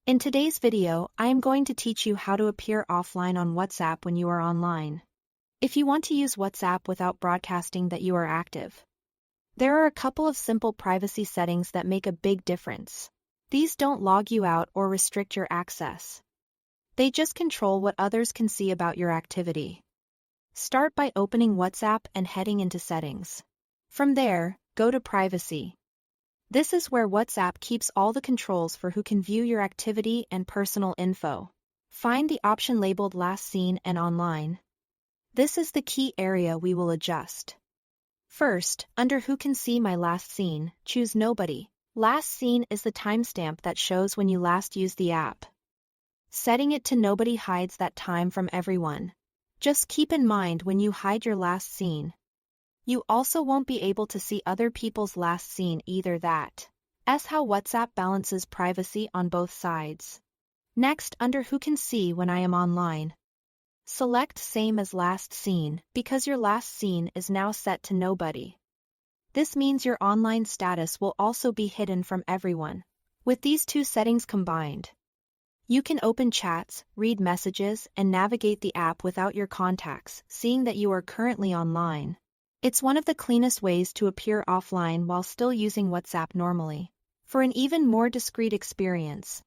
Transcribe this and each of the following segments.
In today's video, I am going to teach you how to appear offline on WhatsApp when you are online. If you want to use WhatsApp without broadcasting that you are active, there are a couple of simple privacy settings that make a big difference. These don't log you out or restrict your access. They just control what others can see about your activity. Start by opening WhatsApp and heading into Settings. From there, go to Privacy. This is where WhatsApp keeps all the controls for who can view your activity and personal info. Find the option labeled Last Seen and Online. This is the key area we will adjust. First, under Who Can See My Last Seen, choose Nobody. Last Seen is the timestamp that shows when you last used the app. Setting it to Nobody hides that time from everyone. Just keep in mind when you hide your last seen, you also won't be able to see other people's last seen either. That's how WhatsApp balances privacy on both sides. Next, under Who Can See When I Am Online, select Same as Last Seen because your last seen is now set to Nobody. This means your online status will also be hidden from everyone. With these two settings combined, you can open chats, read messages, and navigate the app without your contacts seeing that you are currently online. It's one of the cleanest ways to appear offline while still using WhatsApp normally. For an even more discreet experience,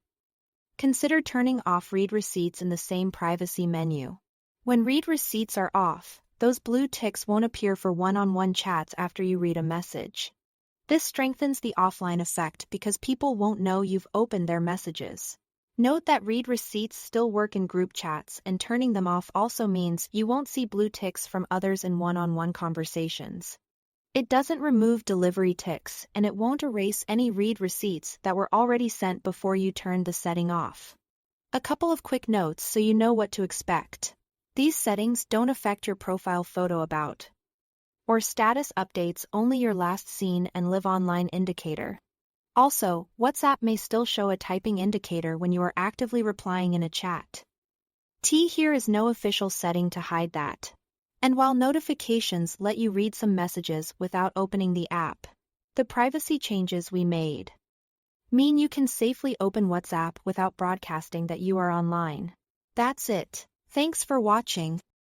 consider turning off read receipts in the same privacy menu. When read receipts are off, those blue ticks won't appear for one-on-one chats after you read a message. This strengthens the offline effect because people won't know you've opened their messages. Note that read receipts still work in group chats, and turning them off also means you won't see blue ticks from others in one-on-one conversations. It doesn't remove delivery ticks, and it won't erase any read receipts that were already sent before you turned the setting off. A couple of quick notes so you know what to expect. These settings don't affect your profile photo about or status updates, only your last seen and live online indicator. Also, WhatsApp may still show a typing indicator when you are actively replying in a chat. Here is no official setting to hide that. And while notifications let you read some messages without opening the app, the privacy changes we made mean you can safely open WhatsApp without broadcasting that you are online. That's it. Thanks for watching.